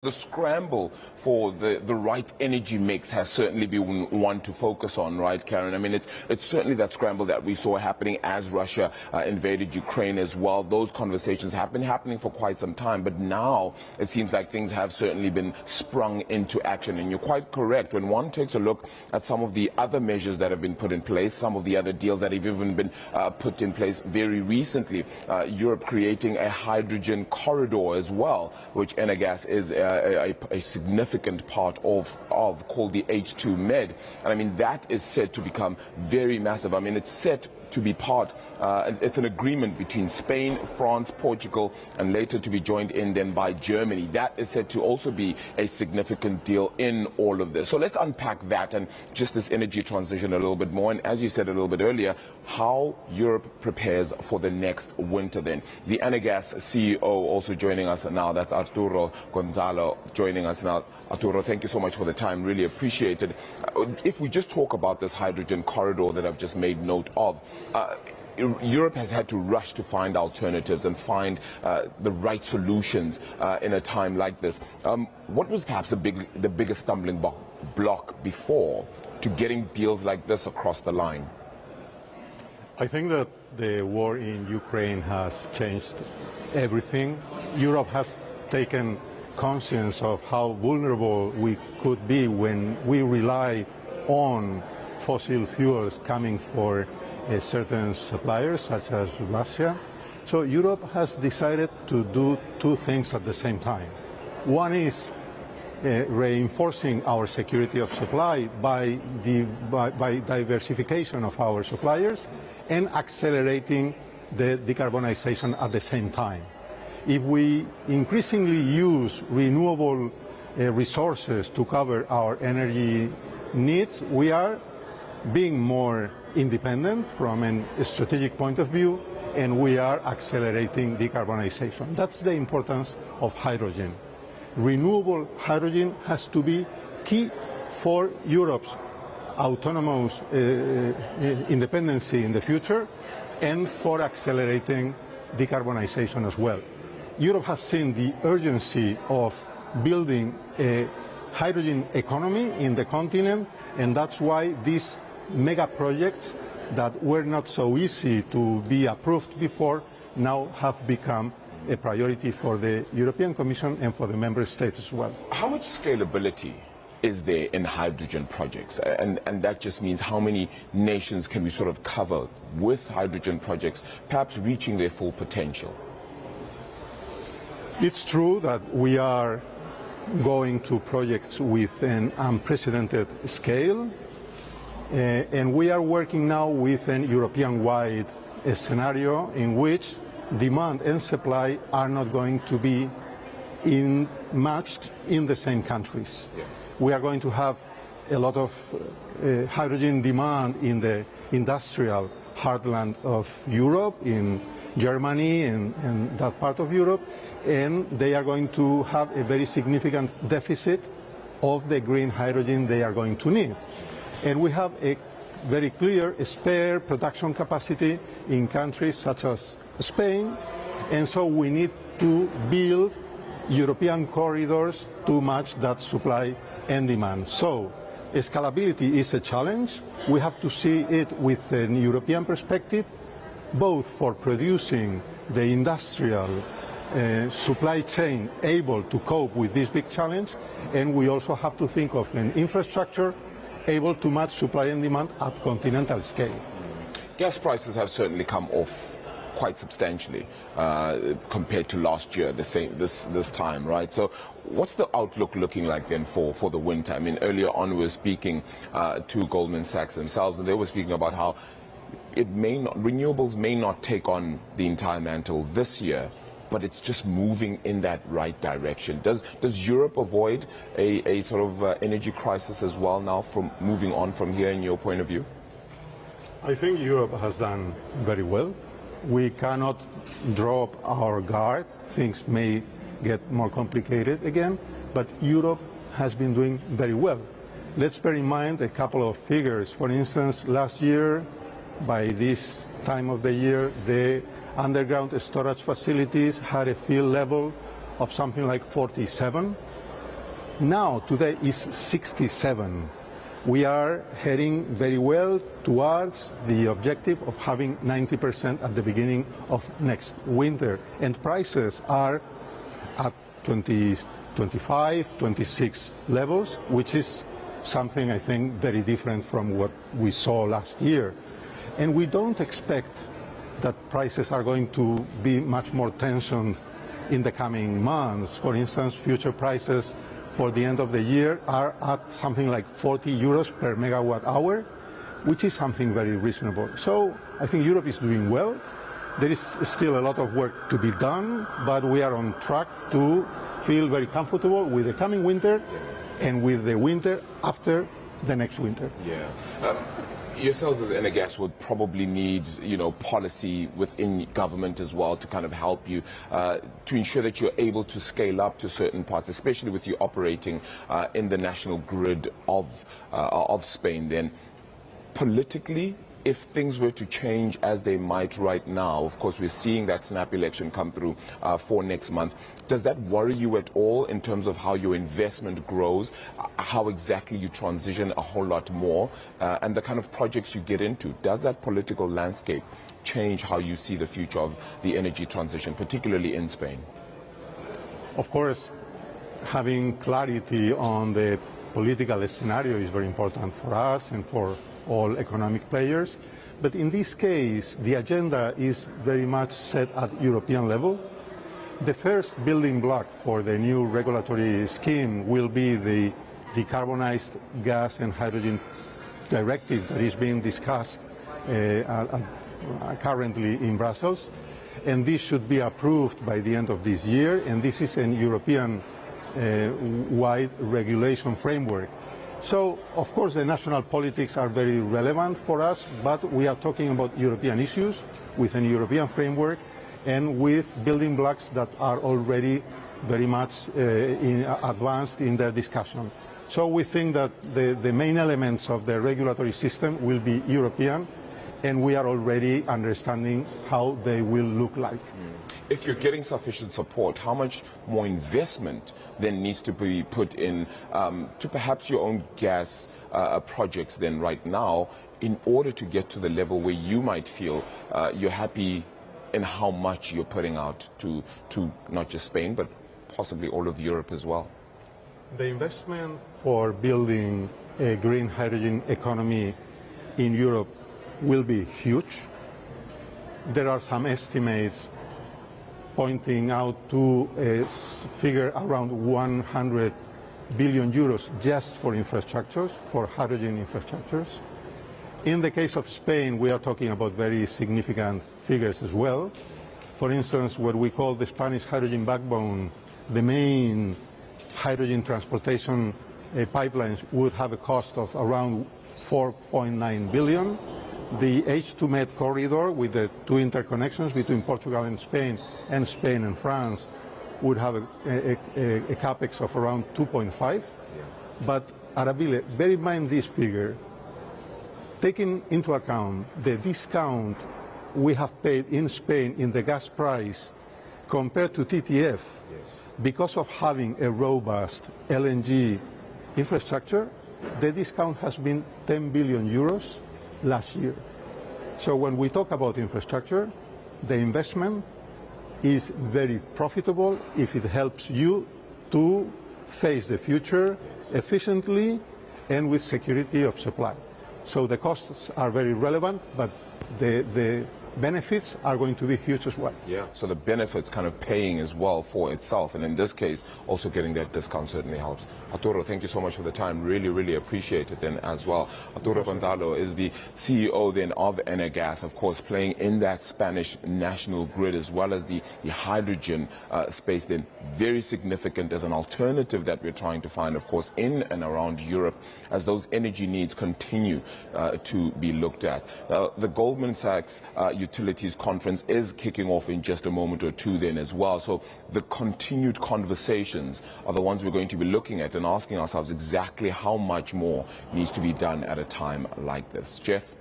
The scramble for the right energy mix has certainly been one to focus on, right, Karen? I mean, it's certainly that scramble that we saw happening as Russia invaded Ukraine as well. Those conversations have been happening for quite some time, but now it seems like things have certainly been sprung into action. And you're quite correct. When one takes a look at some of the other measures that have been put in place, some of the other deals that have even been put in place very recently, Europe creating a hydrogen corridor as well, which Enagas is a significant part of called the H2 Med. And I mean, that is set to become very massive. I mean, it's set to be part, it's an agreement between Spain, France, Portugal, and later to be joined in then by Germany. That is said to also be a significant deal in all of this. So let's unpack that and just this energy transition a little bit more. And as you said a little bit earlier, how Europe prepares for the next winter then. The Enagas CEO also joining us now. That's Arturo Gonzalo joining us now. Arturo, thank you so much for the time. Really appreciate it. If we just talk about this hydrogen corridor that I've just made note of, Europe has had to rush to find alternatives and find the right solutions in a time like this. What was perhaps the biggest stumbling block before to getting deals like this across the line? I think that the war in Ukraine has changed everything. Europe has taken conscience of how vulnerable we could be when we rely on fossil fuels coming for certain suppliers, such as Russia. So Europe has decided to do two things at the same time. One is reinforcing our security of supply by diversification of our suppliers and accelerating the decarbonization at the same time. If we increasingly use renewable resources to cover our energy needs, we are being more independent from a strategic point of view, and we are accelerating decarbonization. That's the importance of hydrogen. Renewable hydrogen has to be key for Europe's autonomous independency in the future and for accelerating decarbonization as well. Europe has seen the urgency of building a hydrogen economy in the continent, and that's why these mega projects that were not so easy to be approved before now have become a priority for the European Commission and for the member states as well. How much scalability is there in hydrogen projects? And that just means how many nations can we sort of cover with hydrogen projects, perhaps reaching their full potential? It's true that we are going to projects with an unprecedented scale. And we are working now with an European-wide scenario in which demand and supply are not going to be matched in the same countries. Yeah. We are going to have a lot of hydrogen demand in the industrial heartland of Europe, in Germany and that part of Europe, and they are going to have a very significant deficit of the green hydrogen they are going to need. And we have a very clear spare production capacity in countries such as Spain, and so we need to build European corridors to match that supply and demand. So scalability is a challenge. We have to see it with a European perspective, both for producing the industrial supply chain able to cope with this big challenge, and we also have to think of an infrastructure able to match supply and demand at continental scale. Gas prices have certainly come off quite substantially compared to last year, this time, right? So what's the outlook looking like then for the winter? I mean, earlier on we were speaking to Goldman Sachs themselves, and they were speaking about how renewables may not take on the entire mantle this year, but it's just moving in that right direction. Does Europe avoid a sort of energy crisis as well now from moving on from here in your point of view? I think Europe has done very well. We cannot drop our guard. Things may get more complicated again, but Europe has been doing very well. Let's bear in mind a couple of figures. For instance, last year, by this time of the year, the underground storage facilities had a fill level of something like 47, Now, today is 67. We are heading very well towards the objective of having 90% at the beginning of next winter. And prices are at 20, 25, 26 levels, which is something, I think, very different from what we saw last year. And we don't expect that prices are going to be much more tensioned in the coming months. For instance, future prices for the end of the year are at something like 40 euros per megawatt hour, which is something very reasonable. So I think Europe is doing well. There is still a lot of work to be done, but we are on track to feel very comfortable with the coming winter and with the winter after the next winter. Yeah. Yourselves as Enagas would probably need, policy within government as well to kind of help you to ensure that you're able to scale up to certain parts, especially with you operating in the national grid of Spain. Then, politically, if things were to change as they might right now, of course, we're seeing that snap election come through for next month. Does that worry you at all in terms of how your investment grows, how exactly you transition a whole lot more, and the kind of projects you get into? Does that political landscape change how you see the future of the energy transition, particularly in Spain? Of course, having clarity on the political scenario is very important for us and for all economic players. But in this case, the agenda is very much set at European level. The first building block for the new regulatory scheme will be the decarbonized gas and hydrogen directive that is being discussed currently in Brussels. And this should be approved by the end of this year. And this is a European-wide regulation framework. So, of course, the national politics are very relevant for us, but we are talking about European issues within a European framework and with building blocks that are already very much advanced in their discussion. So we think that the main elements of the regulatory system will be European, and we are already understanding how they will look like. If you're getting sufficient support, how much more investment then needs to be put in to perhaps your own gas projects then right now in order to get to the level where you might feel you're happy in how much you're putting out to not just Spain, but possibly all of Europe as well? The investment for building a green hydrogen economy in Europe will be huge. There are some estimates pointing out to a figure around 100 billion euros just for infrastructures, for hydrogen infrastructures. In the case of Spain, we are talking about very significant figures as well. For instance, what we call the Spanish hydrogen backbone, the main hydrogen transportation pipelines would have a cost of around 4.9 billion. The H2Med corridor with the two interconnections between Portugal and Spain and France would have a capex of around 2.5. But Arabile, bear in mind this figure, taking into account the discount we have paid in Spain in the gas price compared to TTF, because of having a robust LNG infrastructure, the discount has been 10 billion euros last year. So when we talk about infrastructure, the investment is very profitable if it helps you to face the future efficiently and with security of supply. So the costs are very relevant, but the benefits are going to be huge as well. Yeah, so the benefits kind of paying as well for itself, and in this case, also getting that discount certainly helps. Arturo, thank you so much for the time. Really, really appreciate it then as well. Arturo Gonzalo is the CEO then of Enagas, of course, playing in that Spanish national grid as well as the hydrogen space then. Very significant as an alternative that we're trying to find, of course, in and around Europe as those energy needs continue to be looked at. The Goldman Sachs Utilities Conference is kicking off in just a moment or two then as well. So the continued conversations are the ones we're going to be looking at and asking ourselves exactly how much more needs to be done at a time like this. Jeff?